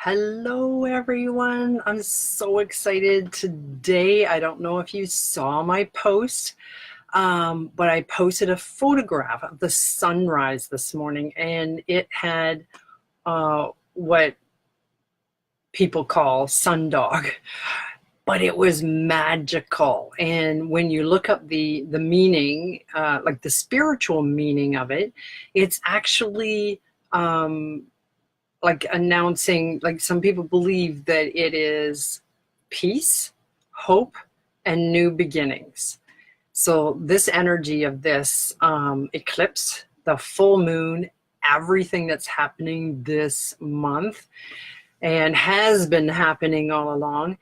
Hello, everyone. I'm so excited today. I don't know if you saw my post, but I posted a photograph of the sunrise this morning, and it had what people call sundog, but it was magical. And when you look up the meaning, like the spiritual meaning of it, it's actually like announcing, like some people believe that it is peace, hope, and new beginnings. So this energy of this eclipse, the full moon, everything that's happening this month and has been happening all along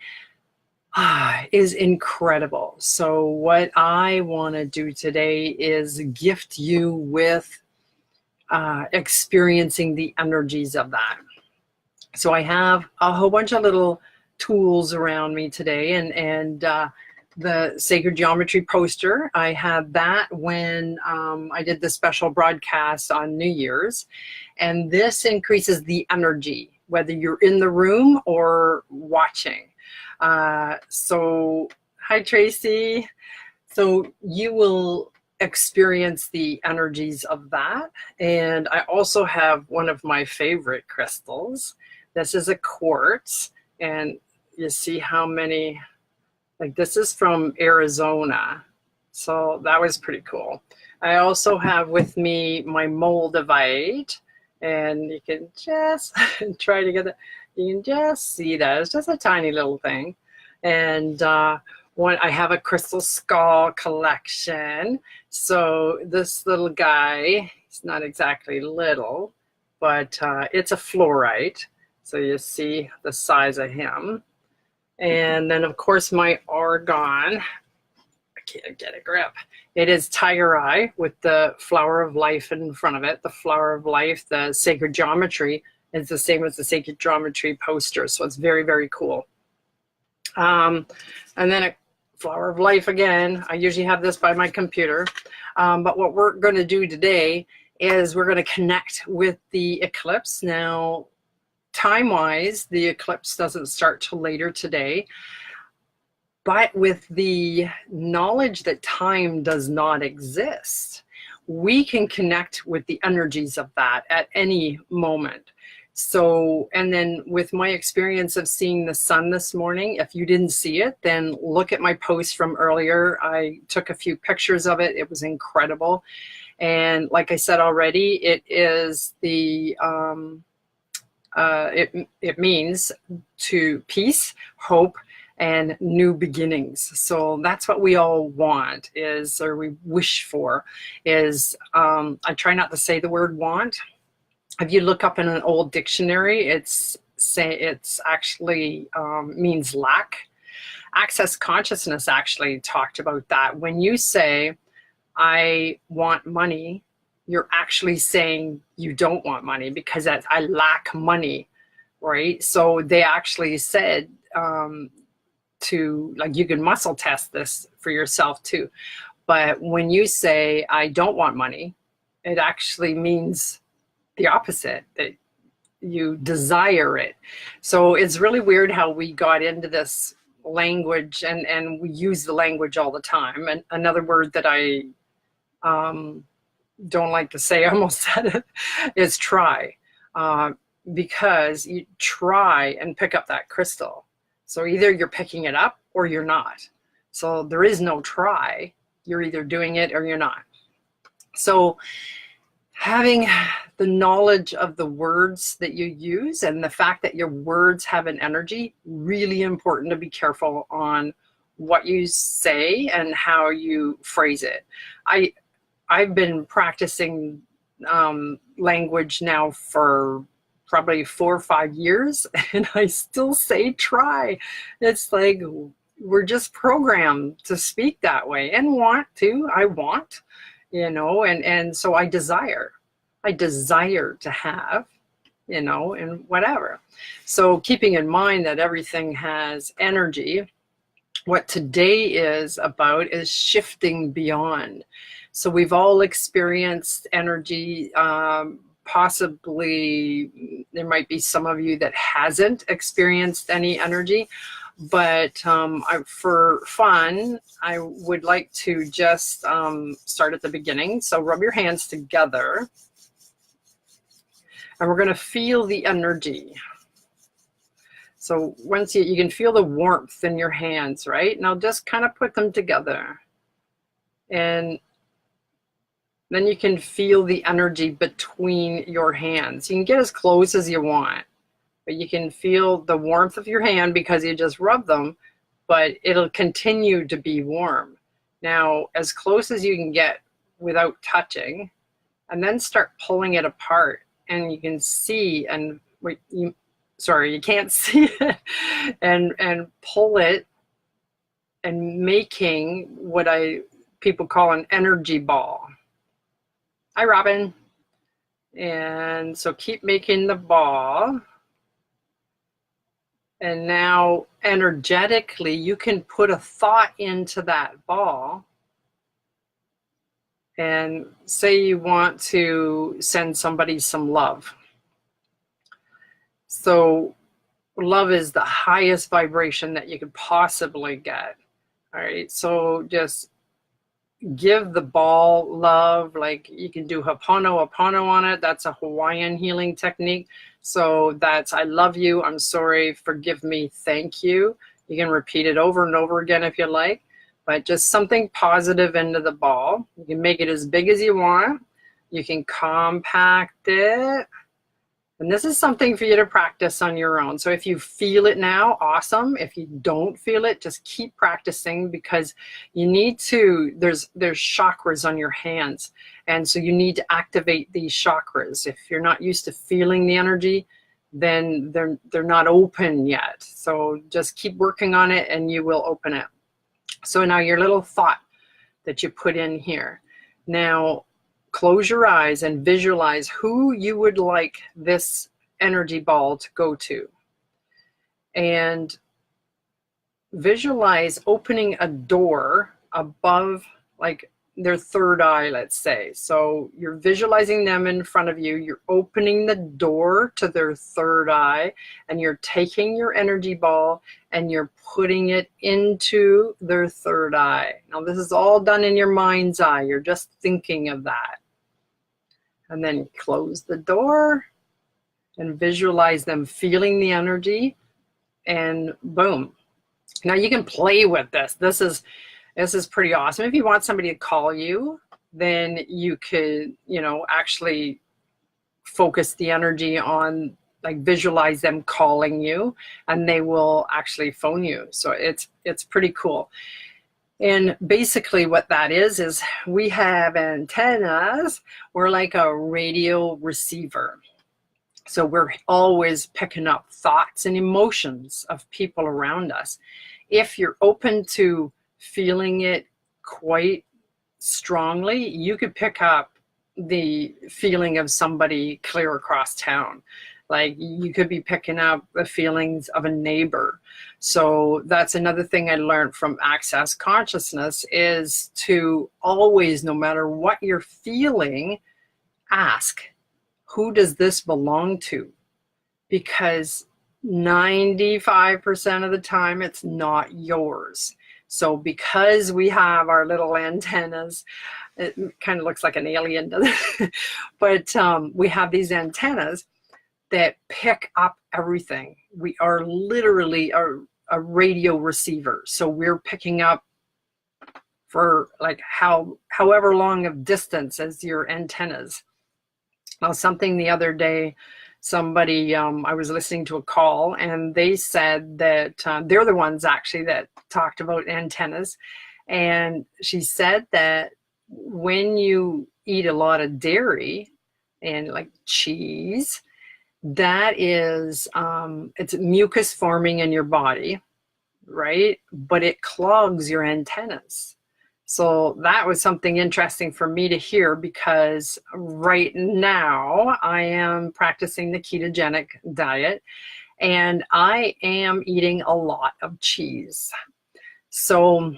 is incredible. So what I want to do today is gift you with experiencing the energies of that. So I have a whole bunch of little tools around me today, and the sacred geometry poster, I had that when I did the special broadcast on New Year's, and this increases the energy whether you're in the room or watching. So hi Tracy. So you will experience the energies of that. And I also have one of my favorite crystals. This is a quartz, and you see how many, like this is from Arizona. So that was pretty cool. I also have with me my moldavite, and you can just try to get it. You can just see that. It's just a tiny little thing. And I have a crystal skull collection. So this little guy, he's not exactly little, but it's a fluorite. So you see the size of him. And then of course my argon, I can't get a grip. It is tiger eye with the flower of life in front of it. The flower of life, the sacred geometry is the same as the sacred geometry poster. So it's very, very cool. And then a flower of life again. I usually have this by my computer. But what we're going to do today is we're going to connect with the eclipse. Now, time-wise, the eclipse doesn't start till later today. But with the knowledge that time does not exist, we can connect with the energies of that at any moment. So, and then with my experience of seeing the sun this morning, if you didn't see it, then look at my post from earlier. I took a few pictures of it. It was incredible. And like I said already, it is the, it means to peace, hope, and new beginnings. So that's what we all want is, or we wish for is, I try not to say the word want. If you look up in an old dictionary, it's actually means lack. Access consciousness actually talked about that. When you say, I want money, you're actually saying you don't want money because that's, I lack money, right? So they actually said to, like, you can muscle test this for yourself too. But when you say, I don't want money, it actually means the opposite, that you desire it. So it's really weird how we got into this language, and we use the language all the time. And another word that I don't like to say, I almost said it, is try. Because you try and pick up that crystal. So either you're picking it up or you're not. So there is no try. You're either doing it or you're not. So having the knowledge of the words that you use and the fact that your words have an energy, really important to be careful on what you say and how you phrase it. I've been practicing language now for probably 4 or 5 years, and I still say try. It's like we're just programmed to speak that way and want to. I want, you know, and so I desire to have, you know, and whatever. So keeping in mind that everything has energy, what today is about is shifting beyond. So we've all experienced energy possibly there might be some of you that hasn't experienced any energy, but for fun, I would like to just start at the beginning. So rub your hands together, and we're going to feel the energy. So once you can feel the warmth in your hands, right? Now just kind of put them together. And then you can feel the energy between your hands. You can get as close as you want, but you can feel the warmth of your hand because you just rub them, but it'll continue to be warm. Now, as close as you can get without touching, and then start pulling it apart, and you can see, and you can't see it, and pull it, and making what people call an energy ball. Hi, Robin. And so keep making the ball. And now energetically, you can put a thought into that ball. And say you want to send somebody some love. So love is the highest vibration that you could possibly get. All right, so just give the ball love. Like you can do Ho'oponopono on it. That's a Hawaiian healing technique. So that's I love you, I'm sorry, forgive me, thank you. You can repeat it over and over again if you like, but just something positive into the ball. You can make it as big as you want. You can compact it. And this is something for you to practice on your own. So if you feel it now, awesome. If you don't feel it, just keep practicing, because you need to, there's chakras on your hands. And so you need to activate these chakras. If you're not used to feeling the energy, then they're not open yet. So just keep working on it and you will open it. So now your little thought that you put in here. Now, close your eyes and visualize who you would like this energy ball to go to. And visualize opening a door above, like their third eye, let's say. So you're visualizing them in front of you. You're opening the door to their third eye, and you're taking your energy ball and you're putting it into their third eye. Now, this is all done in your mind's eye. You're just thinking of that. And then close the door and visualize them feeling the energy, and boom. Now you can play with this. This is pretty awesome. If you want somebody to call you, then you could, actually focus the energy on, like, visualize them calling you, and they will actually phone you. So it's pretty cool. And basically what that is we have antennas. We're like a radio receiver. So we're always picking up thoughts and emotions of people around us. If you're open to feeling it quite strongly, you could pick up the feeling of somebody clear across town. Like you could be picking up the feelings of a neighbor. So that's another thing I learned from Access Consciousness, is to always, no matter what you're feeling, ask, who does this belong to? Because 95% of the time it's not yours. So because we have our little antennas, it kind of looks like an alien, doesn't it? But we have these antennas that pick up everything. We are literally a radio receiver. So we're picking up for like however long of distance as your antennas. Now, something the other day, somebody, I was listening to a call, and they said that they're the ones actually that talked about antennas. And she said that when you eat a lot of dairy and like cheese, that is, it's mucus forming in your body, right? But it clogs your antennas. So that was something interesting for me to hear, because right now I am practicing the ketogenic diet and I am eating a lot of cheese. So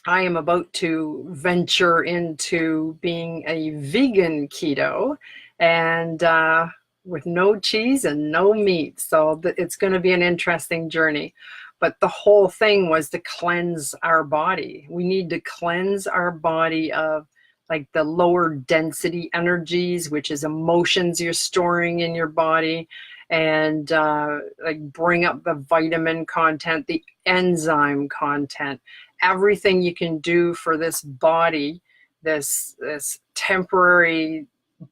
I am about to venture into being a vegan keto. and with no cheese and no meat. So it's going to be an interesting journey. But the whole thing was to cleanse our body. We need to cleanse our body of like the lower density energies, which is emotions you're storing in your body, and like bring up the vitamin content, the enzyme content, everything you can do for this body, this temporary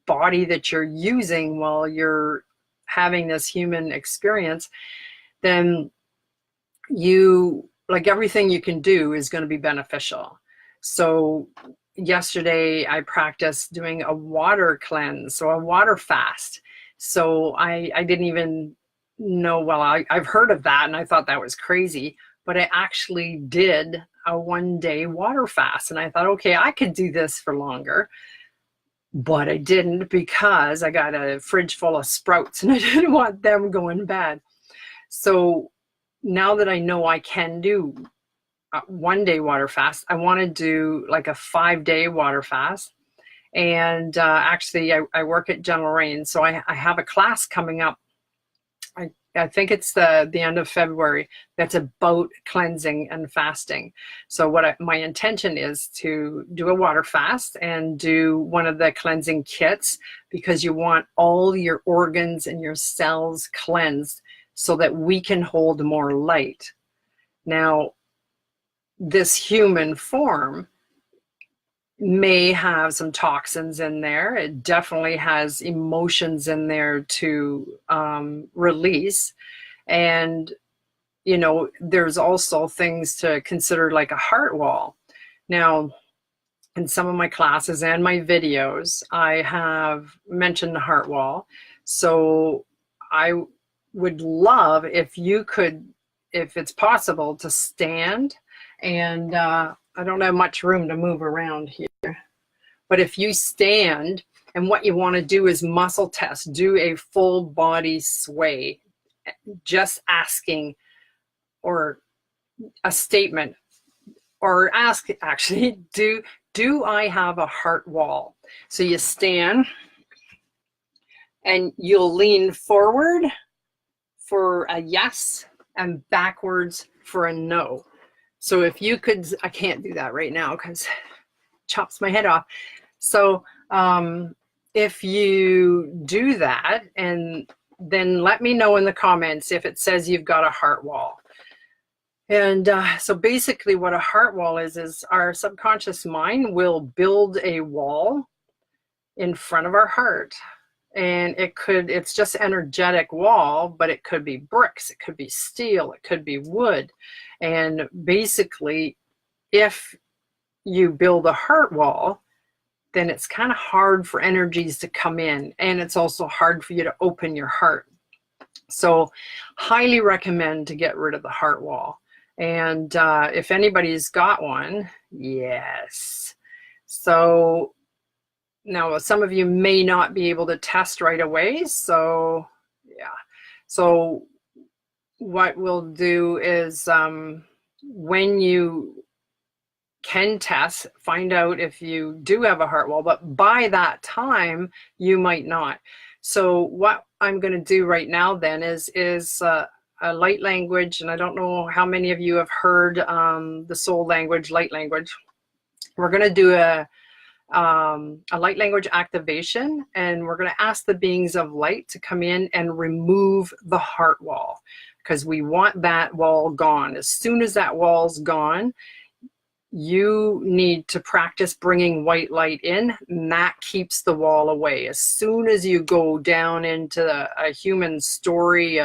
body that you're using while you're having this human experience. Then you, like, everything you can do is going to be beneficial. So yesterday I practiced doing a water cleanse, so a water fast. So I didn't even know, well, I've heard of that and I thought that was crazy, but I actually did a 1-day water fast, and I thought, okay, I could do this for longer. But I didn't, because I got a fridge full of sprouts and I didn't want them going bad. So now that I know I can do a 1-day water fast, I want to do like a 5-day water fast. And actually, I work at Gentle Rain, so I have a class coming up. I think it's the end of February, that's about cleansing and fasting. So my intention is to do a water fast and do one of the cleansing kits, because you want all your organs and your cells cleansed so that we can hold more light. Now, this human form may have some toxins in there. It definitely has emotions in there to release. And, you know, there's also things to consider, like a heart wall. Now, in some of my classes and my videos, I have mentioned the heart wall. So I would love if you could, if it's possible, to stand. And I don't have much room to move around here, but if you stand, and what you want to do is muscle test, do a full body sway, just asking, or a statement, or ask, actually, do I have a heart wall? So you stand and you'll lean forward for a yes and backwards for a no. So if you could, I can't do that right now because it chops my head off. So if you do that, and then let me know in the comments if it says you've got a heart wall. And so basically what a heart wall is our subconscious mind will build a wall in front of our heart. And it's just energetic wall, but it could be bricks, it could be steel, it could be wood. And basically, if you build a heart wall, then it's kind of hard for energies to come in. And it's also hard for you to open your heart. So highly recommend to get rid of the heart wall. And if anybody's got one, yes. So now, some of you may not be able to test right away, so yeah. So what we'll do is when you can test, find out if you do have a heart wall, but by that time, you might not. So what I'm going to do right now then is a light language, and I don't know how many of you have heard the soul language, light language. We're going to do a light language activation, and we're going to ask the beings of light to come in and remove the heart wall, because we want that wall gone. As soon as that wall's gone, you need to practice bringing white light in, and that keeps the wall away. As soon as you go down into a human story,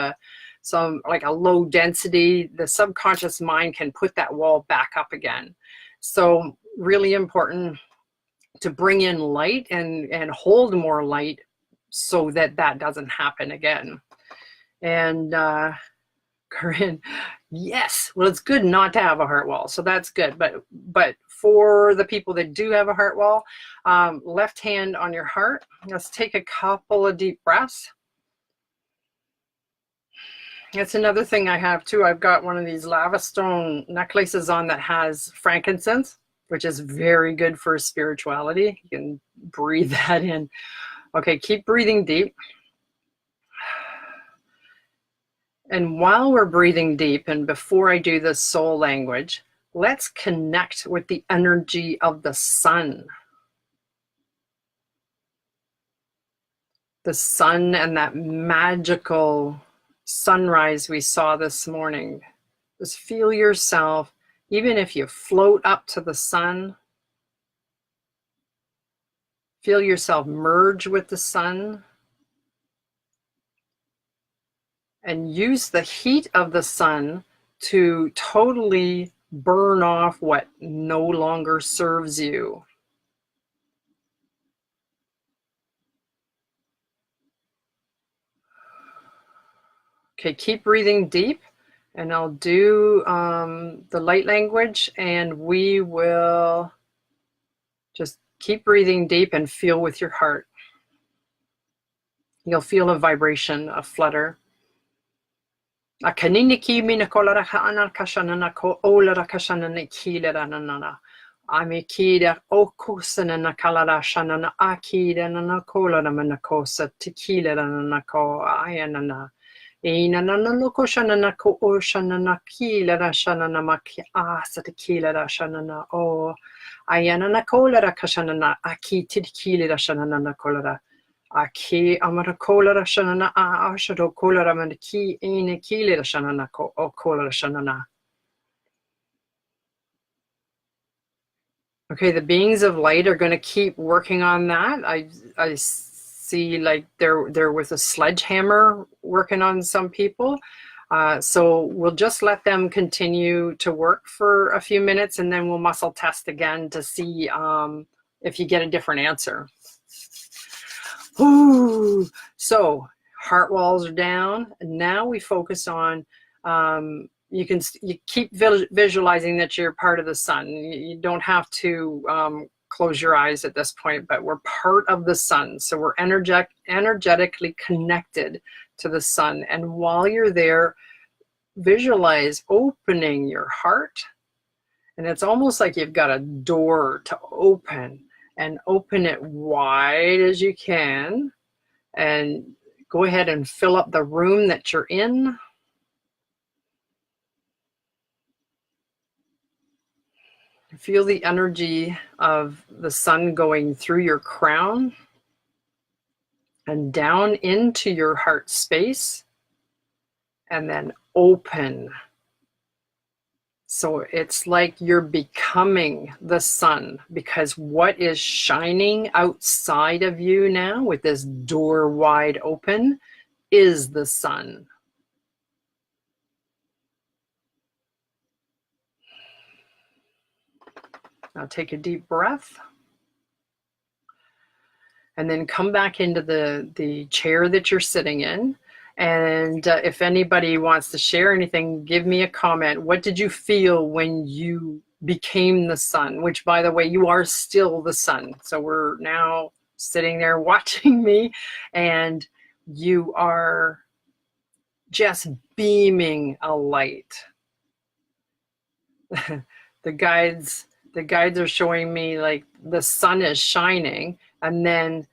some like a low density, the subconscious mind can put that wall back up again. So really important to bring in light and hold more light so that that doesn't happen again. And Corinne, yes, well, it's good not to have a heart wall, so that's good. But for the people that do have a heart wall, left hand on your heart, let's take a couple of deep breaths. That's another thing I have too. I've got one of these lava stone necklaces on that has frankincense, which is very good for spirituality. You can breathe that in. Okay, keep breathing deep. And while we're breathing deep, and before I do the soul language, let's connect with the energy of the sun. The sun and that magical sunrise we saw this morning. Just feel yourself, even if you float up to the sun, feel yourself merge with the sun. And use the heat of the sun to totally burn off what no longer serves you. Okay, keep breathing deep, and I'll do the light language, and we will just keep breathing deep and feel with your heart. You'll feel a vibration, a flutter. Akaniniki minakolara ha'ana kashanana ko olara kashanana kileranana. Amikida okusanana kalara shanana akida nana kolara manakosa tequila nana ko ayanana. Inanana loko shanana ko o shanana kilara shanana maki asa tequila shanana o ayanana kolara kashanana aki tequila shanana kolara. Aki amara kolara shanana a ashado kolara manaki ine kile shanana ko o kolara shanana. Okay, the beings of light are going to keep working on that. I see like they're with a sledgehammer working on some people. So we'll just let them continue to work for a few minutes, and then we'll muscle test again to see if you get a different answer. Ooh. So heart walls are down. Now we focus on, you keep visualizing that you're part of the sun. You don't have to close your eyes at this point, but we're part of the sun. So we're energetically connected to the sun. And while you're there, visualize opening your heart. And it's almost like you've got a door to open, and open it wide as you can, and go ahead and fill up the room that you're in. Feel the energy of the sun going through your crown and down into your heart space, and then open. So it's like you're becoming the sun, because what is shining outside of you now with this door wide open is the sun. Now take a deep breath, and then come back into the chair that you're sitting in. And if anybody wants to share anything, give me a comment. What did you feel when you became the sun? Which, by the way, you are still the sun. So we're now sitting there watching me, and you are just beaming a light. The guides are showing me like the sun is shining, and then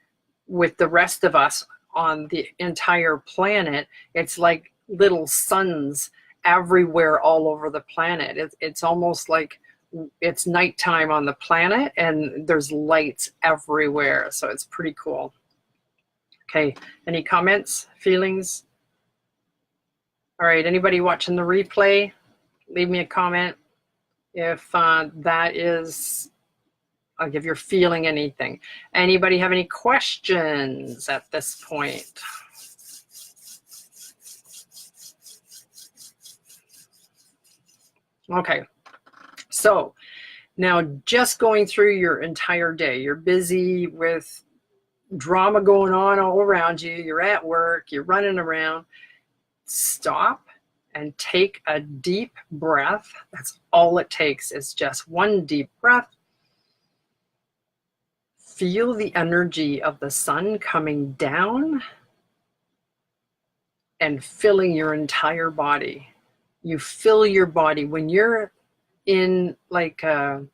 with the rest of us on the entire planet, it's like little suns everywhere all over the planet. It's almost like it's nighttime on the planet, and there's lights everywhere. So it's pretty cool. Okay, any comments, feelings? All right, anybody watching the replay, leave me a comment if that is, if you're feeling anything. Anybody have any questions at this point? Okay, so now just going through your entire day, you're busy with drama going on all around you, you're at work, you're running around. Stop and take a deep breath. That's all it takes, is just one deep breath. Feel the energy of the sun coming down and filling your entire body. You fill your body when you're in like well,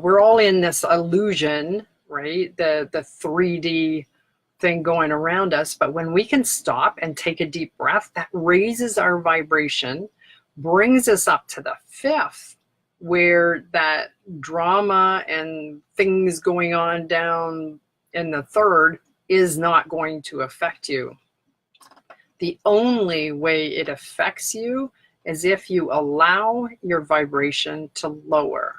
we're all in this illusion, right? The 3D thing going around us. But when we can stop and take a deep breath, that raises our vibration, brings us up to the fifth, where that drama and things going on down in the third is not going to affect you. The only way it affects you is if you allow your vibration to lower.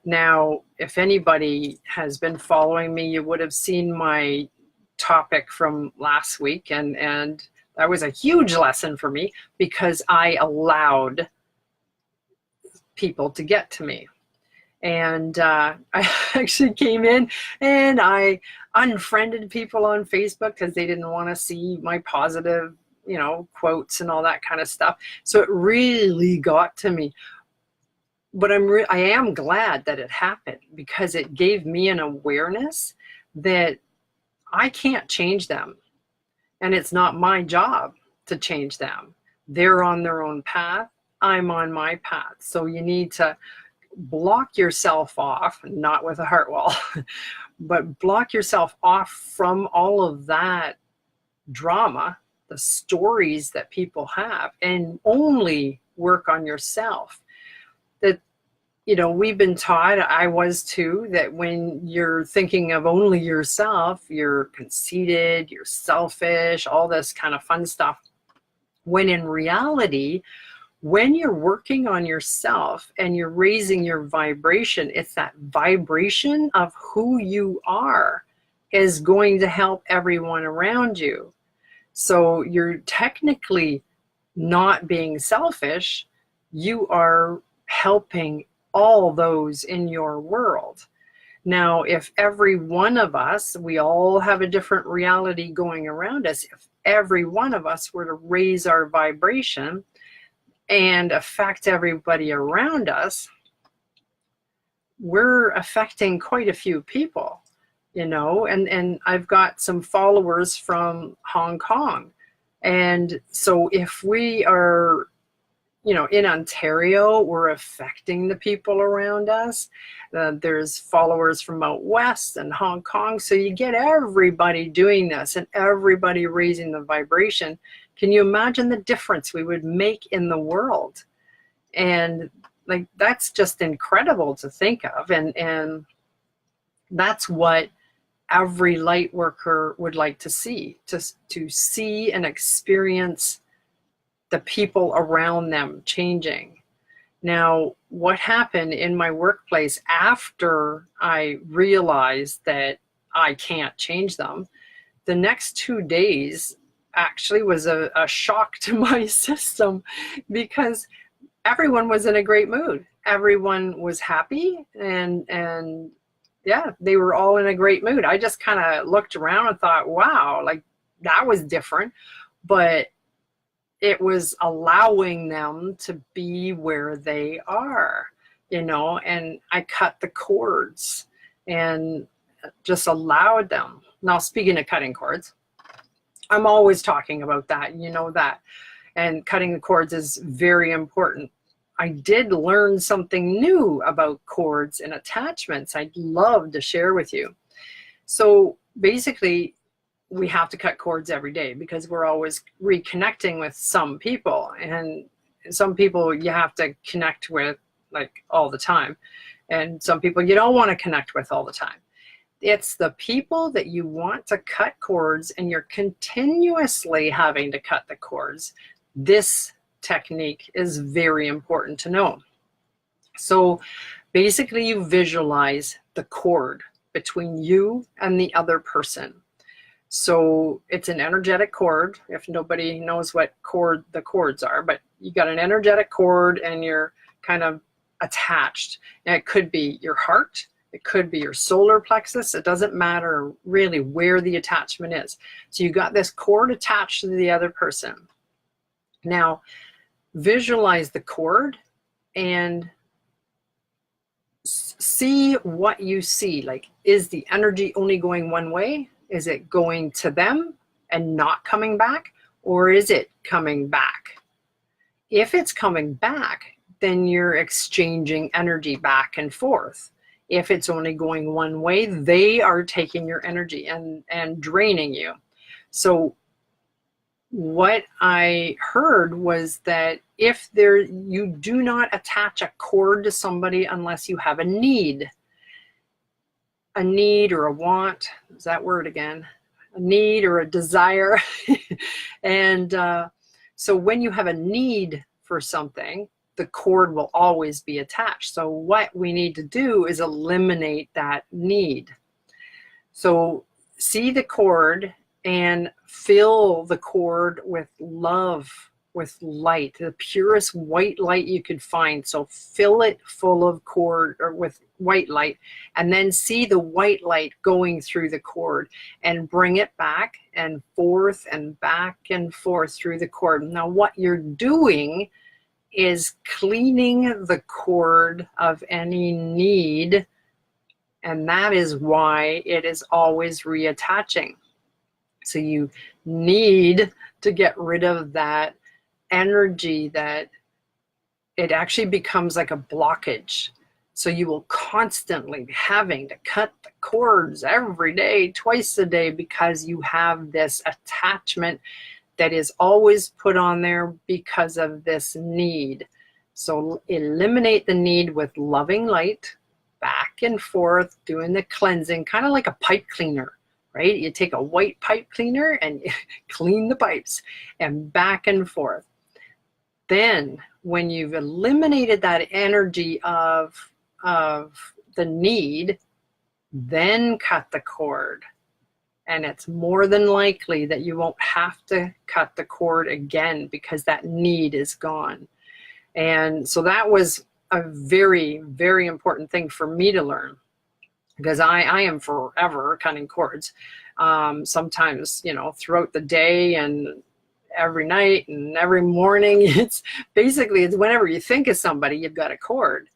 Now, if anybody has been following me, you would have seen my topic from last week, and that was a huge lesson for me because I allowed people to get to me. And I actually came in and I unfriended people on Facebook because they didn't want to see my positive, quotes and all that kind of stuff. So it really got to me. But I am glad that it happened, because it gave me an awareness that I can't change them. And it's not my job to change them. They're on their own path. I'm on my path. So you need to block yourself off, not with a heart wall, but block yourself off from all of that drama, the stories that people have, and only work on yourself. That, we've been taught, I was too, that when you're thinking of only yourself, you're conceited, you're selfish, all this kind of fun stuff. When in reality, when you're working on yourself and you're raising your vibration, it's that vibration of who you are is going to help everyone around you. So you're technically not being selfish. You are helping all those in your world. Now, if every one of us, we all have a different reality going around us. If every one of us were to raise our vibration and affect everybody around us, we're affecting quite a few people, and I've got some followers from Hong Kong. And so if we are, in Ontario, we're affecting the people around us. There's followers from out west and Hong Kong. So you get everybody doing this and everybody raising the vibration. Can you imagine the difference we would make in the world? And that's just incredible to think of. And that's what every light worker would like to see, to see and experience the people around them changing. Now, what happened in my workplace after I realized that I can't change them, the next 2 days actually was a shock to my system, because everyone was in a great mood. Everyone was happy, and yeah, they were all in a great mood. I just kind of looked around and thought, wow, that was different. But it was allowing them to be where they are, and I cut the cords and just allowed them. Now, speaking of cutting cords, I'm always talking about that, that. And cutting the cords is very important. I did learn something new about cords and attachments I'd love to share with you. So basically, we have to cut cords every day because we're always reconnecting with some people. And some people you have to connect with all the time. And some people you don't want to connect with all the time. It's the people that you want to cut cords and you're continuously having to cut the cords. This technique is very important to know. So basically you visualize the cord between you and the other person. So it's an energetic cord, if nobody knows what the cords are, but you got an energetic cord and you're kind of attached. And it could be your heart, it could be your solar plexus. It doesn't matter really where the attachment is. So you got this cord attached to the other person. Now, visualize the cord and see what you see. Is the energy only going one way? Is it going to them and not coming back? Or is it coming back? If it's coming back, then you're exchanging energy back and forth. If it's only going one way, they are taking your energy and draining you. So what I heard was that if you do not attach a cord to somebody unless you have a need or a want, is that word again, a need or a desire. And so when you have a need for something, the cord will always be attached. So what we need to do is eliminate that need. So see the cord and fill the cord with love, with light, the purest white light you could find. So fill it full of cord, or with white light, and then see the white light going through the cord and bring it back and forth through the cord. Now what you're doing is cleaning the cord of any need, and that is why it is always reattaching. So you need to get rid of that energy that it actually becomes like a blockage. So you will constantly be having to cut the cords every day, twice a day, because you have this attachment that is always put on there because of this need. So eliminate the need with loving light, back and forth, doing the cleansing, kind of like a pipe cleaner, right? You take a white pipe cleaner and you clean the pipes, and back and forth. Then when you've eliminated that energy of the need, then cut the cord. And it's more than likely that you won't have to cut the cord again because that need is gone. And so that was a very, very important thing for me to learn, because I am forever cutting cords. Sometimes, throughout the day and every night and every morning. It's whenever you think of somebody, you've got a cord.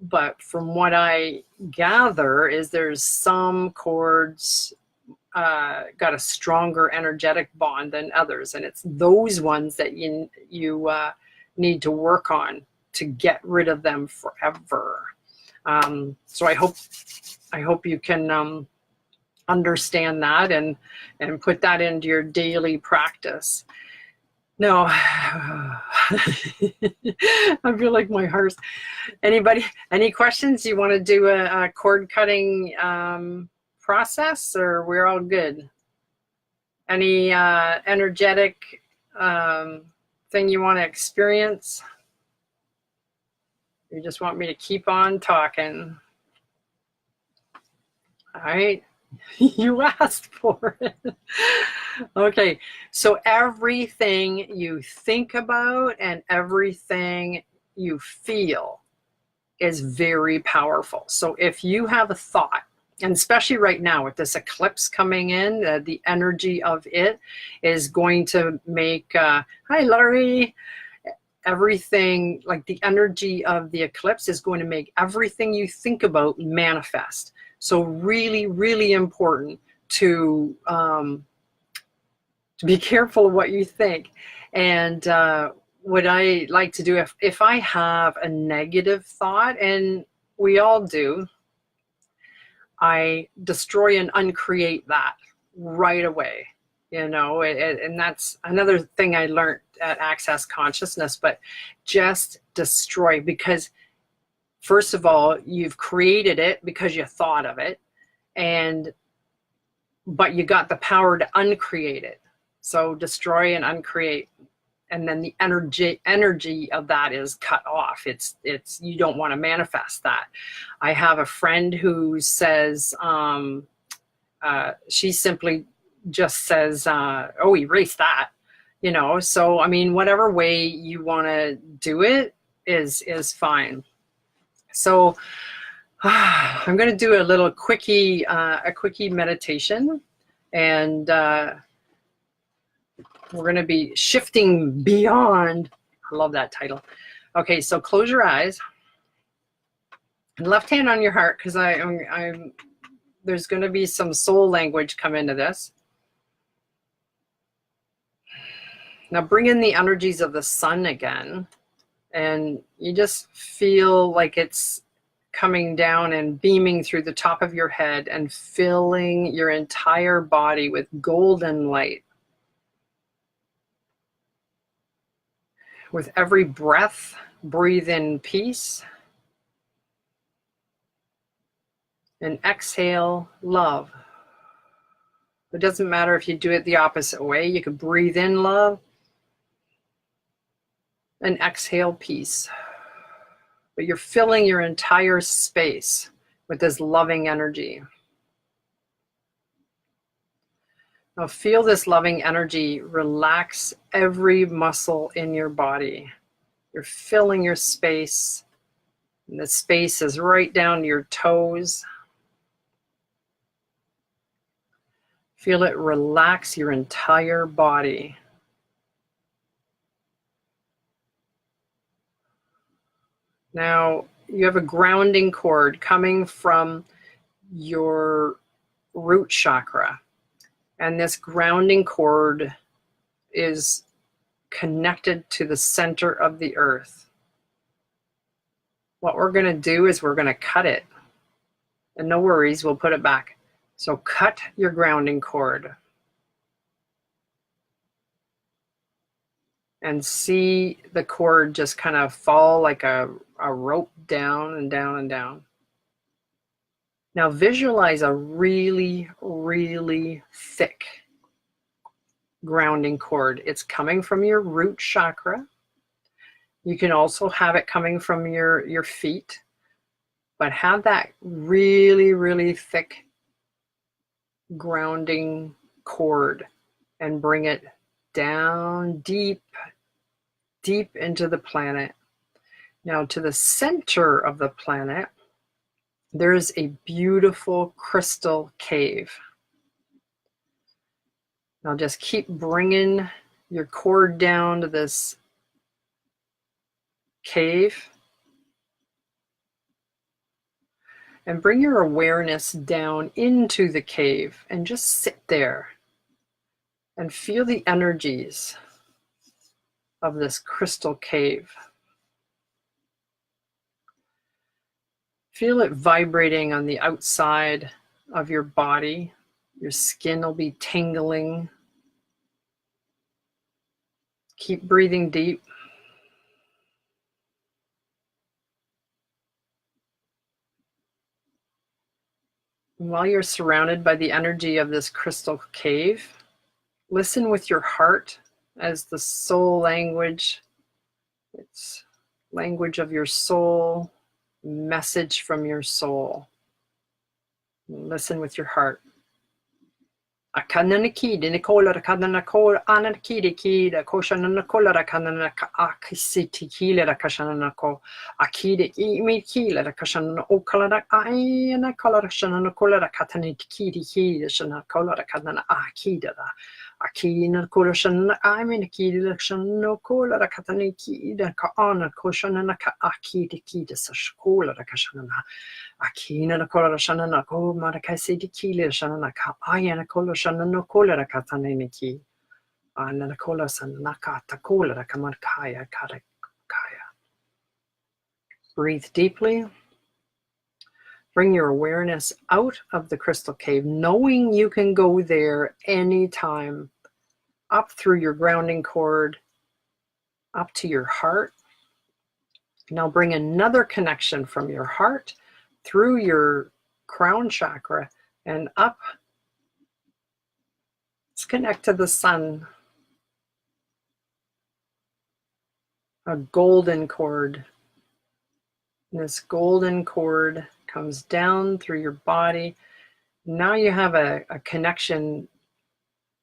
But from what I gather is there's some cords got a stronger energetic bond than others, and it's those ones that you need to work on to get rid of them forever. So I hope you can understand that and put that into your daily practice. No, I feel like my heart. Anybody, any questions? You want to do a cord cutting process, or we're all good? Any energetic thing you want to experience? You just want me to keep on talking? All right. You asked for it. Okay, so everything you think about and everything you feel is very powerful. So if you have a thought, and especially right now with this eclipse coming in, the energy of it is going to make, hi Laurie, everything, like the energy of the eclipse is going to make everything you think about manifest. So really, really important to be careful of what you think. And what I like to do, if I have a negative thought, and we all do, I destroy and uncreate that right away. And that's another thing I learned at Access Consciousness, but just destroy, because first of all, you've created it because you thought of it, but you got the power to uncreate it. So destroy and uncreate, and then the energy of that is cut off. It's you don't want to manifest that. I have a friend who says she simply just says, "Oh, erase that," So I mean, whatever way you want to do it is fine. So I'm going to do a little quickie meditation, and we're going to be shifting beyond. I love that title. Okay, so close your eyes and left hand on your heart, because there's going to be some soul language come into this. Now bring in the energies of the sun again. And you just feel like it's coming down and beaming through the top of your head and filling your entire body with golden light. With every breath, breathe in peace. And exhale love. It doesn't matter if you do it the opposite way. You could breathe in love and exhale peace. But you're filling your entire space with this loving energy. Now feel this loving energy relax every muscle in your body. You're filling your space, and the space is right down to your toes. Feel it relax your entire body. Now, you have a grounding cord coming from your root chakra. And this grounding cord is connected to the center of the earth. What we're going to do is we're going to cut it. And no worries, we'll put it back. So cut your grounding cord. And see the cord just kind of fall like a rope down and down and down. Now visualize a really, really thick grounding cord. It's coming from your root chakra. You can also have it coming from your feet, but have that really, really thick grounding cord and bring it down deep, deep into the planet. Now to the center of the planet, there's a beautiful crystal cave. Now just keep bringing your cord down to this cave and bring your awareness down into the cave and just sit there and feel the energies of this crystal cave. Feel it vibrating on the outside of your body. Your skin will be tingling. Keep breathing deep. And while you're surrounded by the energy of this crystal cave, listen with your heart as the soul language. It's language of your soul, message from your soul. Listen with your heart. Akananaki de Nicola Kananako Anaki de Kida Koshananakola Kanana Akisiti Kila Kashanako Akide Imikila Kashan Okala Iana Color Shananakola Kataniki Ki Shanakola Kanana Akida Akina Koloshan I'm in a key election no cola Kataniki da Kaana Koshanaka Akida Kida Sashkola Kashana Akina the color Shanana Ko Marakasi de Kila Shanaka Ayana Kola Shanano Kola Kataniki Anna Kola Sanaka Takola Kamarkaya Karakaya. Breathe deeply. Bring your awareness out of the crystal cave, knowing you can go there anytime, up through your grounding cord, up to your heart. Now bring another connection from your heart through your crown chakra and up. Let's connect to the sun. A golden cord. This golden cord comes down through your body. Now you have a connection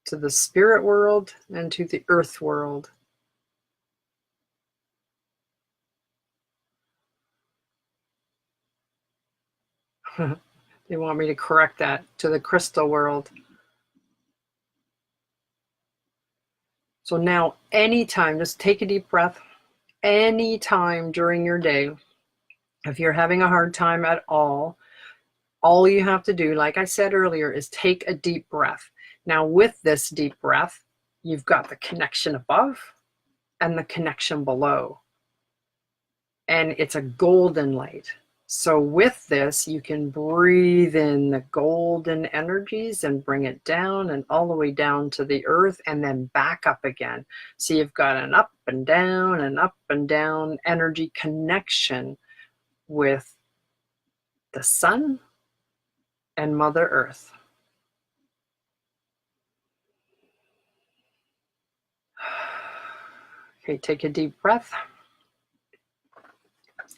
to the spirit world and to the earth world. They want me to correct that, to the crystal world. So now anytime, just take a deep breath. Anytime during your day, if you're having a hard time at all you have to do, like I said earlier, is take a deep breath. Now with this deep breath, you've got the connection above and the connection below. And it's a golden light. So with this, you can breathe in the golden energies and bring it down and all the way down to the earth and then back up again. So you've got an up and down energy connection with the sun and Mother Earth. Okay, take a deep breath.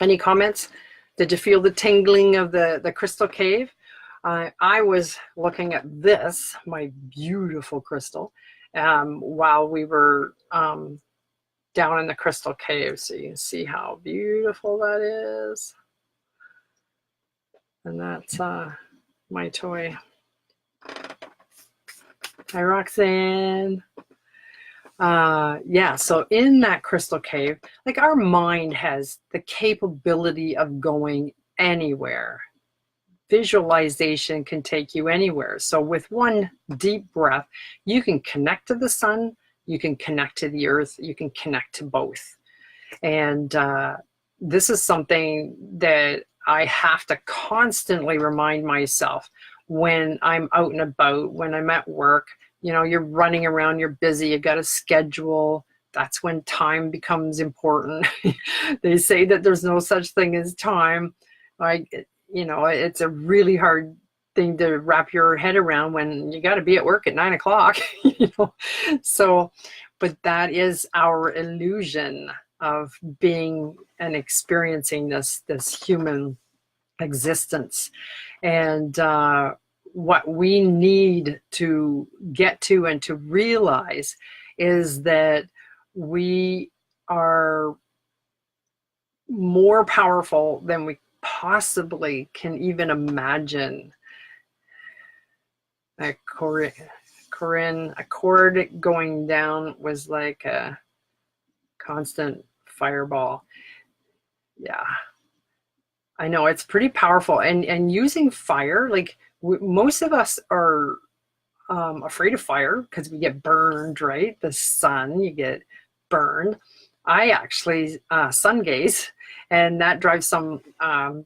Any comments? Did you feel the tingling of the crystal cave? I was looking at this, my beautiful crystal, while we were down in the crystal cave. So you can see how beautiful that is. And that's my toy. Hi, Roxanne. Yeah, so in that crystal cave, like our mind has the capability of going anywhere. Visualization can take you anywhere. So with one deep breath, you can connect to the sun, you can connect to the earth, you can connect to both. And this is something that I have to constantly remind myself when I'm out and about, when I'm at work. You know, you're running around, you're busy, you got a schedule. That's when time becomes important. They say that there's no such thing as time. You know, it's a really hard thing to wrap your head around when you got to be at work at 9 o'clock, you know. So, but that is our illusion of being and experiencing this human existence. And what we need to get to and to realize is that we are more powerful than we possibly can even imagine. A chord going down was like a constant fireball. Yeah, I know, it's pretty powerful. And using fire, like most of us are afraid of fire because we get burned, right? The sun, you get burned. I actually sun gaze, and that drives some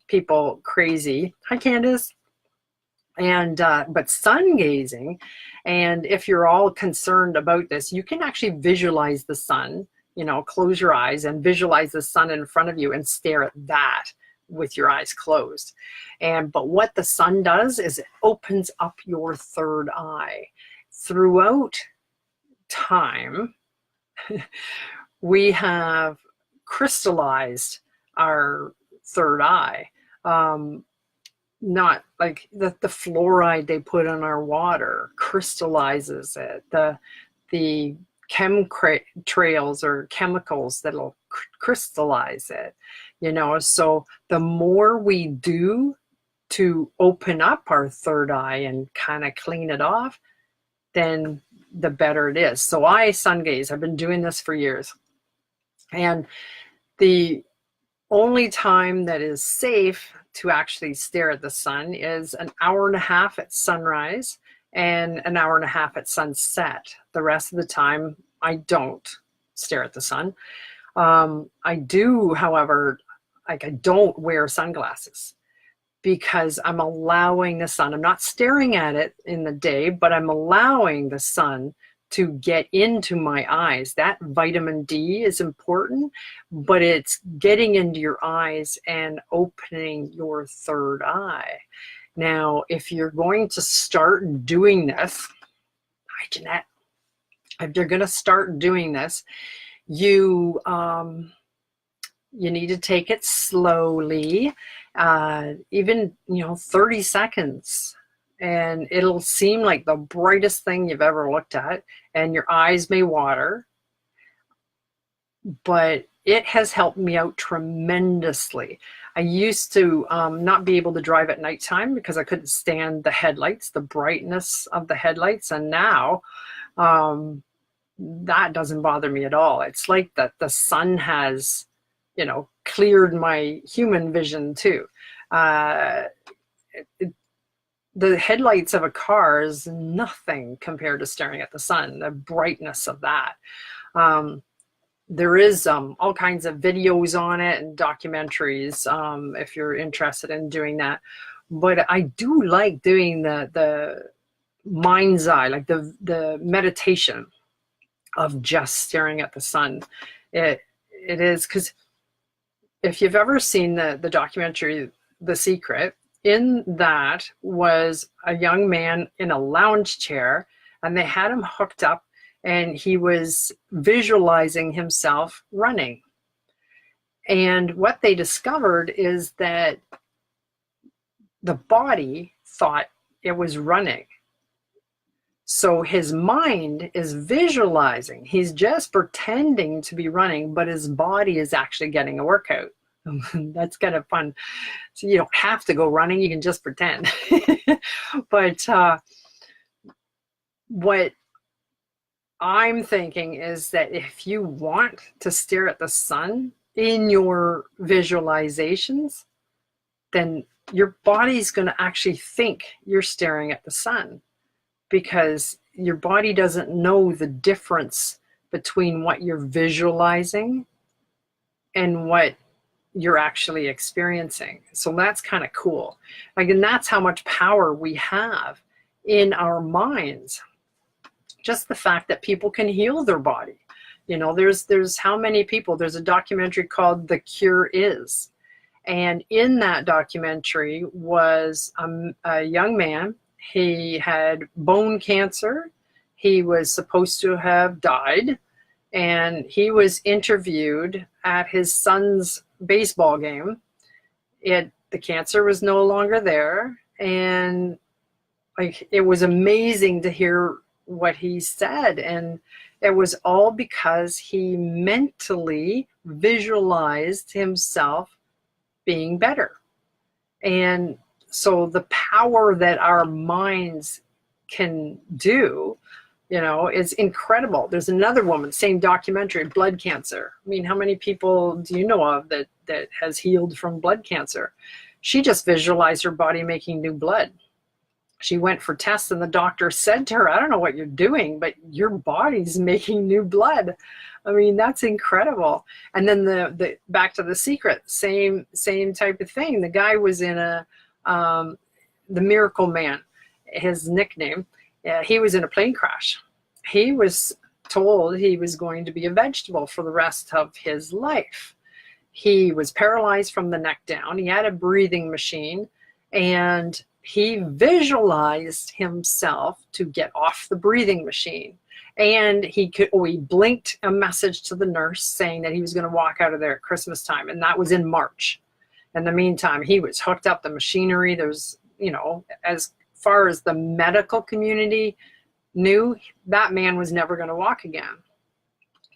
people crazy. Hi, Candace. And but sun gazing, and if you're all concerned about this, you can actually visualize the sun. You know, close your eyes and visualize the sun in front of you and stare at that with your eyes closed. But what the sun does is it opens up your third eye. Throughout time, we have crystallized our third eye. Not like the fluoride they put on our water crystallizes it. The chemtrails or chemicals that'll crystallize it, you know. So the more we do to open up our third eye and kind of clean it off, then the better it is. So I sun gaze. I've been doing this for years. And the only time that is safe to actually stare at the sun is an hour and a half at sunrise and an hour and a half at sunset. The rest of the time, I don't stare at the sun. I do, however, like I don't wear sunglasses because I'm allowing the sun. I'm not staring at it in the day, but I'm allowing the sun to get into my eyes. That vitamin D is important, but it's getting into your eyes and opening your third eye. Now, if you're going to start doing this, hi Jeanette, if you're going to start doing this, you need to take it slowly, even 30 seconds. And it'll seem like the brightest thing you've ever looked at, and your eyes may water, but it has helped me out tremendously. I used to not be able to drive at nighttime because I couldn't stand the headlights, the brightness of the headlights, and now that doesn't bother me at all. It's like that the sun has, cleared my human vision too. The headlights of a car is nothing compared to staring at the sun, the brightness of that. there is all kinds of videos on it and documentaries if you're interested in doing that. But I do like doing the mind's eye, like the meditation of just staring at the sun. It is, because if you've ever seen the documentary The Secret, in that was a young man in a lounge chair, and they had him hooked up, and he was visualizing himself running. And what they discovered is that the body thought it was running. So his mind is visualizing. He's just pretending to be running, but his body is actually getting a workout. That's kind of fun. So you don't have to go running, you can just pretend. But what I'm thinking is that if you want to stare at the sun in your visualizations, then your body's going to actually think you're staring at the sun, because your body doesn't know the difference between what you're visualizing and what you're actually experiencing. So that's kind of cool. Like, and that's how much power we have in our minds. Just the fact that people can heal their body. You know, there's how many people, there's a documentary called The Cure Is. And in that documentary was a young man. He had bone cancer. He was supposed to have died. And he was interviewed at his son's baseball game. The cancer was no longer there. And like, it was amazing to hear what he said. And it was all because he mentally visualized himself being better. And so the power that our minds can do, you know, is incredible. There's another woman, same documentary, blood cancer. I mean, how many people do you know of that has healed from blood cancer? She just visualized her body making new blood. She went for tests, and the doctor said to her, I don't know what you're doing, but your body's making new blood. I mean, that's incredible. And then the back to The Secret, same type of thing. The guy was in the Miracle Man, his nickname. He was in a plane crash. He was told he was going to be a vegetable for the rest of his life. He was paralyzed from the neck down. He had a breathing machine, and he visualized himself to get off the breathing machine. And he blinked a message to the nurse saying that he was going to walk out of there at Christmas time. And that was in March. In the meantime, he was hooked up, the machinery. There's, you know, as far as the medical community knew, that man was never going to walk again.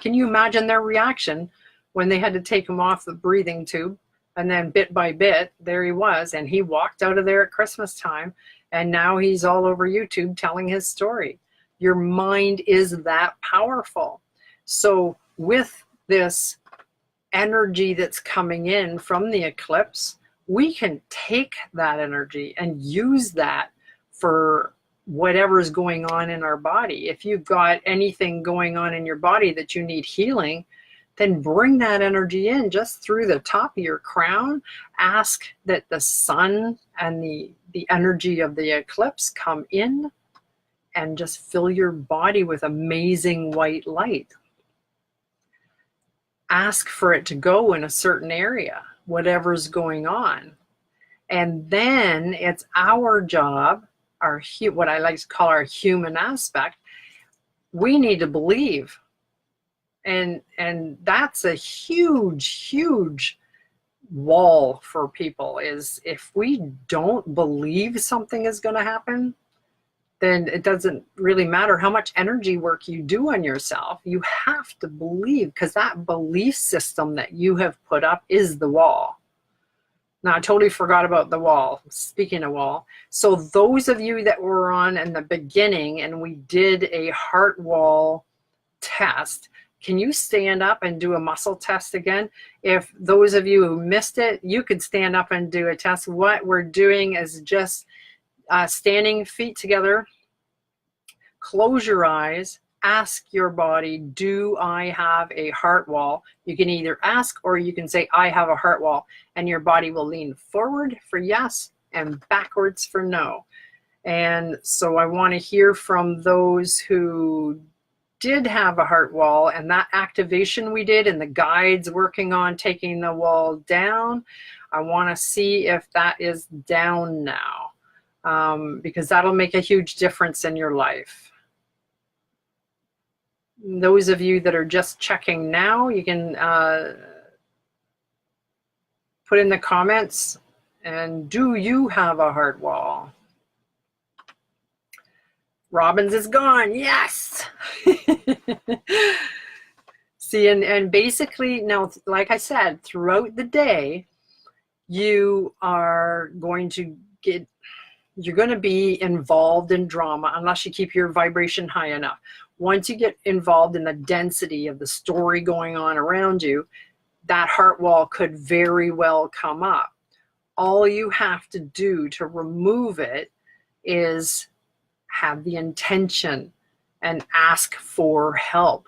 Can you imagine their reaction when they had to take him off the breathing tube? And then bit by bit, there he was, and he walked out of there at Christmas time, and now he's all over YouTube telling his story. Your mind is that powerful. So with this energy that's coming in from the eclipse, we can take that energy and use that for whatever's going on in our body. If you've got anything going on in your body that you need healing, then bring that energy in just through the top of your crown. Ask that the sun and the energy of the eclipse come in and just fill your body with amazing white light. Ask for it to go in a certain area, whatever's going on. And then it's our job, what I like to call our human aspect. We need to believe. And that's a huge wall for people, is if we don't believe something is going to happen, then it doesn't really matter how much energy work you do on yourself. You have to believe, because that belief system that you have put up is the wall. Now, I totally forgot about the wall. Speaking of wall, so those of you that were on in the beginning and we did a heart wall test, can you stand up and do a muscle test again? If those of you who missed it, you could stand up and do a test. What we're doing is just standing feet together, close your eyes, Ask your body, do I have a heart wall? You can either ask or you can say, I have a heart wall, and your body will lean forward for yes and backwards for no. And so I want to hear from those who did have a heart wall, and that activation we did and the guides working on taking the wall down. I want to see if that is down now, because that'll make a huge difference in your life. Those of you that are just checking now, you can put in the comments, and do you have a heart wall? Robbins is gone. Yes. See, and basically now, like I said, throughout the day, you are going to you're going to be involved in drama unless you keep your vibration high enough. Once you get involved in the density of the story going on around you, that heart wall could very well come up. All you have to do to remove it is have the intention and ask for help.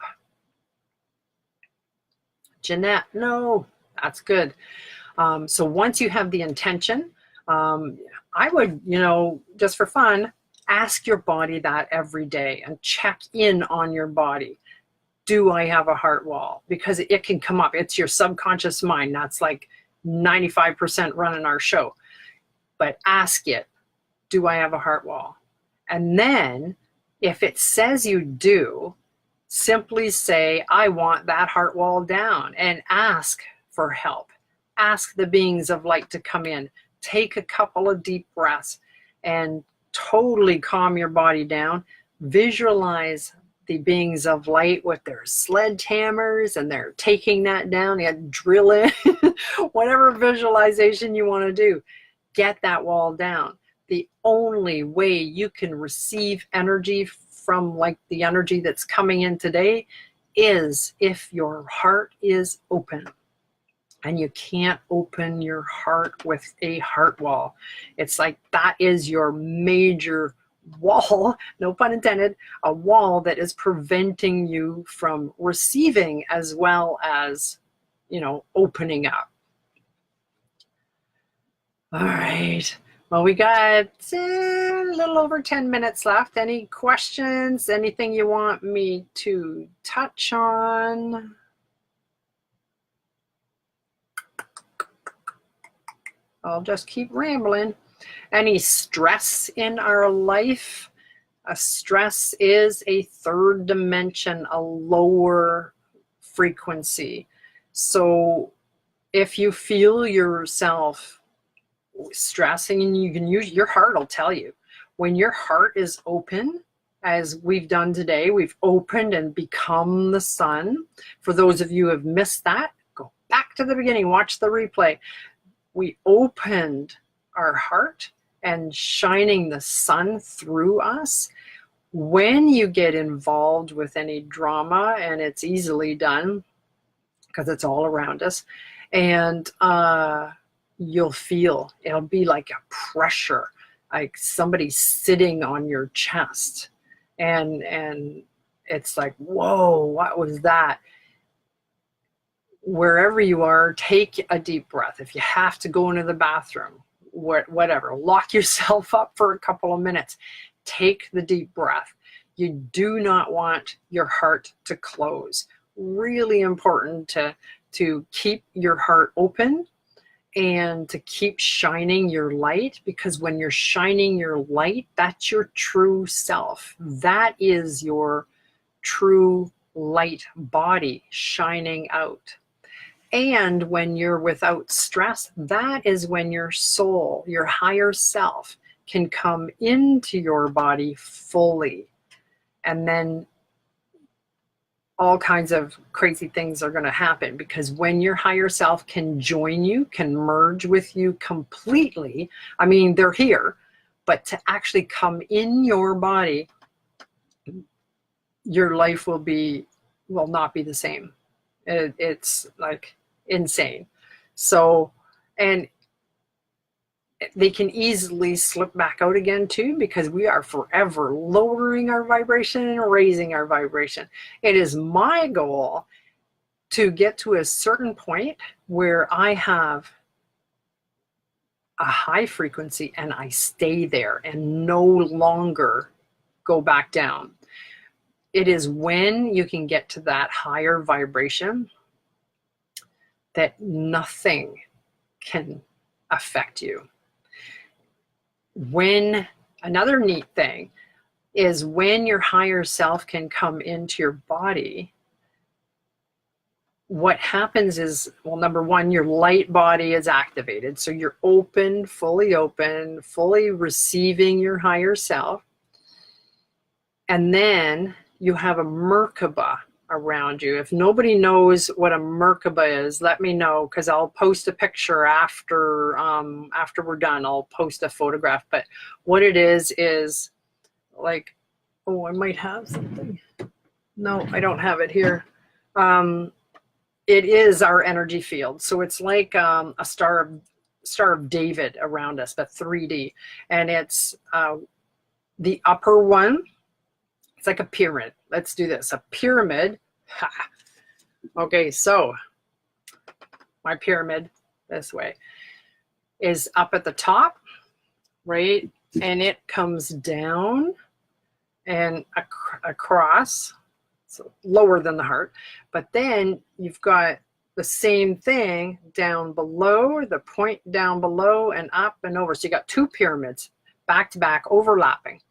Jeanette, no, that's good. So once you have the intention, I would, just for fun, ask your body that every day and check in on your body. Do I have a heart wall? Because it can come up. It's your subconscious mind. That's like 95% running our show. But ask it, do I have a heart wall? And then if it says you do, simply say, I want that heart wall down, and ask for help. Ask the beings of light to come in. Take a couple of deep breaths and totally calm your body down. Visualize the beings of light with their sledgehammers, and they're taking that down. You drill it, whatever visualization you want to do. Get that wall down. The only way you can receive energy from like the energy that's coming in today is if your heart is open. And you can't open your heart with a heart wall. It's like that is your major wall, no pun intended, a wall that is preventing you from receiving as well as, opening up. All right. Well, we got a little over 10 minutes left. Any questions? Anything you want me to touch on? I'll just keep rambling. Any stress in our life? A stress is a third dimension, a lower frequency. So if you feel yourself stressing, and you can use your heart will tell you. When your heart is open, as we've done today, we've opened and become the sun. For those of you who have missed that, go back to the beginning, watch the replay. We opened our heart and shining the sun through us. When you get involved with any drama, and it's easily done because it's all around us, and you'll feel, it'll be like a pressure, like somebody sitting on your chest, and it's like, whoa, what was that? Wherever you are, take a deep breath. If you have to go into the bathroom, whatever, lock yourself up for a couple of minutes. Take the deep breath. You do not want your heart to close. Really important to keep your heart open and to keep shining your light, because when you're shining your light, that's your true self. That is your true light body shining out. And when you're without stress, that is when your soul, your higher self, can come into your body fully. And then all kinds of crazy things are going to happen, because when your higher self can join you, can merge with you completely, I mean, they're here, but to actually come in your body, your life will not be the same. It's like insane. So, and they can easily slip back out again too, because we are forever lowering our vibration and raising our vibration. It is my goal to get to a certain point where I have a high frequency and I stay there and no longer go back down. It is when you can get to that higher vibration that nothing can affect you. When another neat thing is when your higher self can come into your body, what happens is, well, number one, your light body is activated. So you're open, fully receiving your higher self. And then you have a Merkaba around you. If nobody knows what a Merkaba is, let me know, because I'll post a picture after we're done. I'll post a photograph. But what it is like, oh, I might have something. No, I don't have it here. It is our energy field. So it's like a Star of David around us, but 3D. And it's the upper one. It's like a pyramid. Let's do this. A pyramid. Ha. Okay, so my pyramid this way is up at the top, right? And it comes down and across, so lower than the heart. But then you've got the same thing down below, the point down below and up and over. So you got two pyramids back to back, overlapping.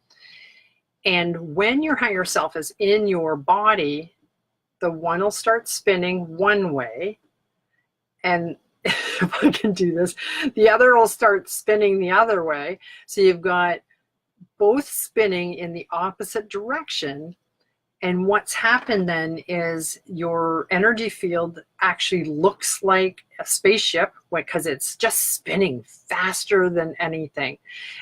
And when your higher self is in your body, the one will start spinning one way. And if I can do this, the other will start spinning the other way. So you've got both spinning in the opposite direction. And what's happened then is your energy field actually looks like a spaceship, because it's just spinning faster than anything.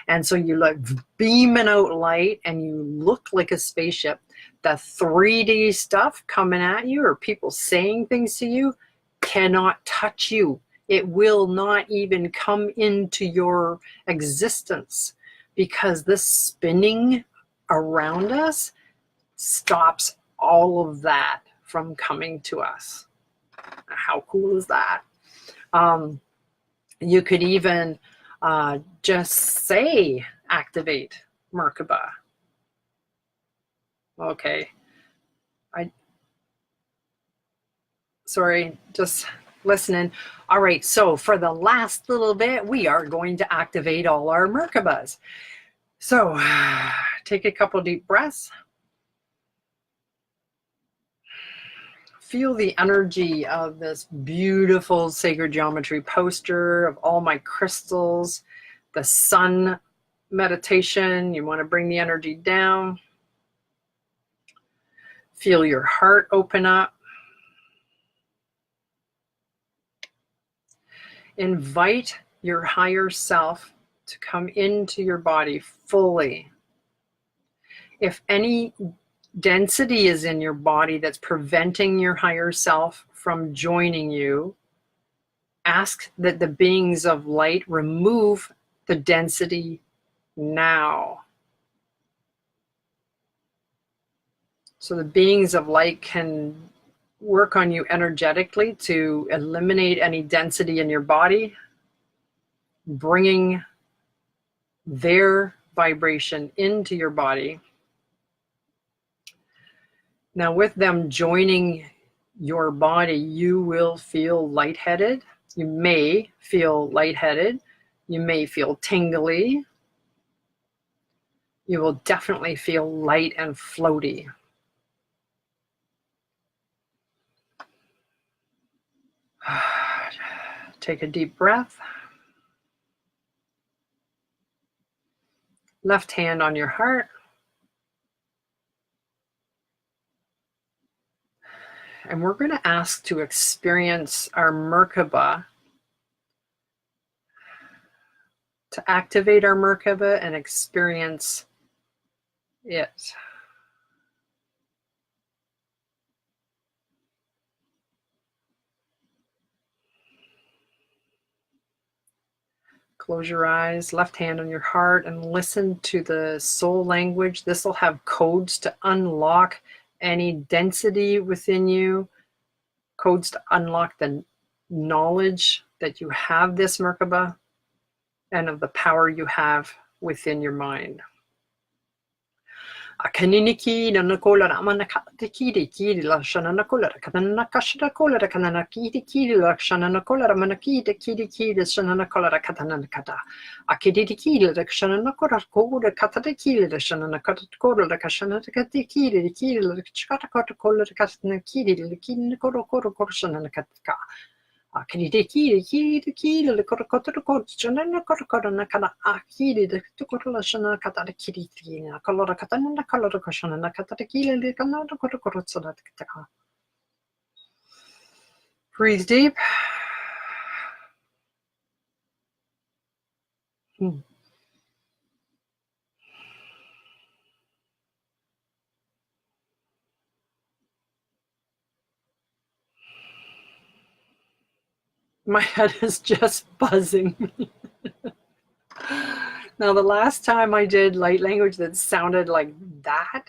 And so you like beaming out light and you look like a spaceship. The 3D stuff coming at you or people saying things to you cannot touch you. It will not even come into your existence, because this spinning around us stops all of that from coming to us. How cool is that? You could even just say activate Merkaba. Okay. Sorry, just listening. All right, so for the last little bit, we are going to activate all our Merkabas. So take a couple deep breaths. Feel the energy of this beautiful sacred geometry poster, of all my crystals, the sun meditation. You want to bring the energy down. Feel your heart open up. Invite your higher self to come into your body fully. If any density is in your body that's preventing your higher self from joining you, ask that the beings of light remove the density now. So the beings of light can work on you energetically to eliminate any density in your body, bringing their vibration into your body. Now, with them joining your body, you will feel lightheaded. You may feel lightheaded. You may feel tingly. You will definitely feel light and floaty. Take a deep breath. Left hand on your heart. And we're going to ask to experience our Merkaba, to activate our Merkaba and experience it. Close your eyes, left hand on your heart, and listen to the soul language. This will have codes to unlock any density within you, codes to unlock the knowledge that you have this Merkaba and of the power you have within your mind. Akaniniki na nakola ramana katikiri kiri la shana nakola kanana kashida kola kanana kiri kiri la shana nakola ramana kiri kiri kiri shana nakola katana kata akiri kiri la shana nakola kola katata kiri la shana nakata kola la kashana kati kiri kiri la chata kota kola katana kiri la kiri kola kola kola shana nakata akiri kiri kiri kiri la kola kota kola shana nakota kola nakana akiri la kola la shana kata kiri kiri na kola katana na kola shana nakata kiri la kana kola kola shana kata. Breathe deep. My head is just buzzing. Now, the last time I did light language that sounded like that,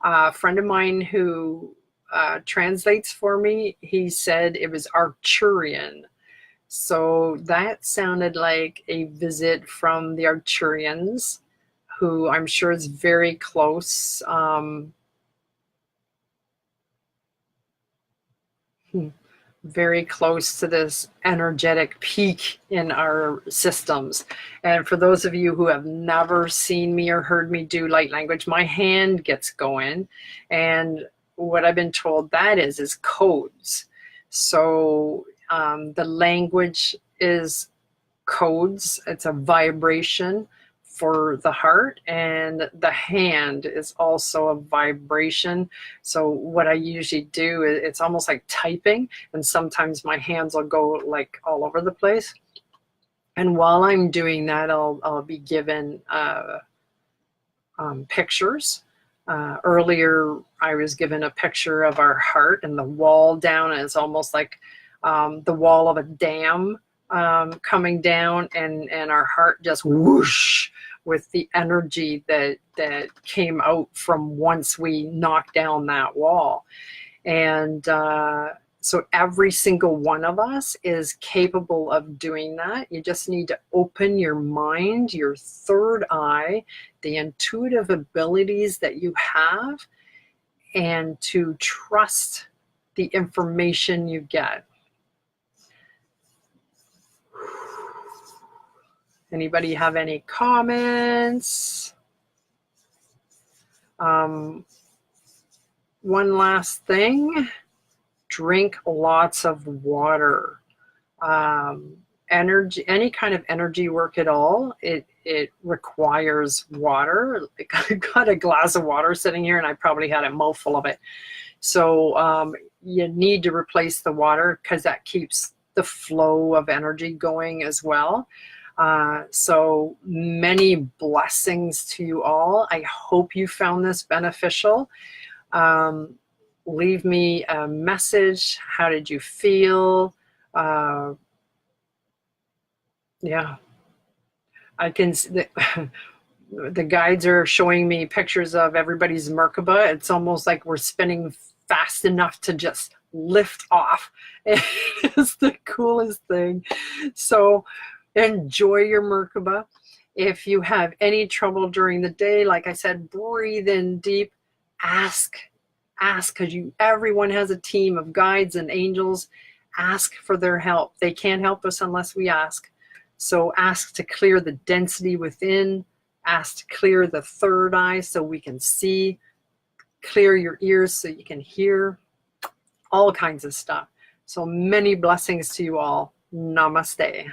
a friend of mine who translates for me, he said it was Arcturian. So that sounded like a visit from the Arcturians, who I'm sure is very close. Very close to this energetic peak in our systems. And for those of you who have never seen me or heard me do light language, my hand gets going. And what I've been told that is codes. So the language is codes. It's a vibration for the heart, and the hand is also a vibration. So what I usually do is it's almost like typing, and sometimes my hands will go like all over the place. And while I'm doing that, I'll be given pictures. Earlier, I was given a picture of our heart, and the wall down is almost like the wall of a dam coming down, and our heart just whoosh with the energy that came out from once we knocked down that wall. And so every single one of us is capable of doing that. You just need to open your mind, your third eye, the intuitive abilities that you have, and to trust the information you get. Anybody have any comments? One last thing, drink lots of water. Energy, any kind of energy work at all, it requires water. I got a glass of water sitting here and I probably had a mouthful of it. So you need to replace the water because that keeps the flow of energy going as well. So many blessings to you all. I hope you found this beneficial. Leave me a message. How did you feel? Yeah, I can see the guides are showing me pictures of everybody's Merkaba. It's almost like we're spinning fast enough to just lift off. It's the coolest thing. So enjoy your Merkaba. If you have any trouble during the day, like I said, breathe in deep, ask, because everyone has a team of guides and angels. Ask for their help. They can't help us unless we ask. So ask to clear the density within, ask to clear the third eye so we can see, clear your ears so you can hear, all kinds of stuff. So many blessings to you all. Namaste.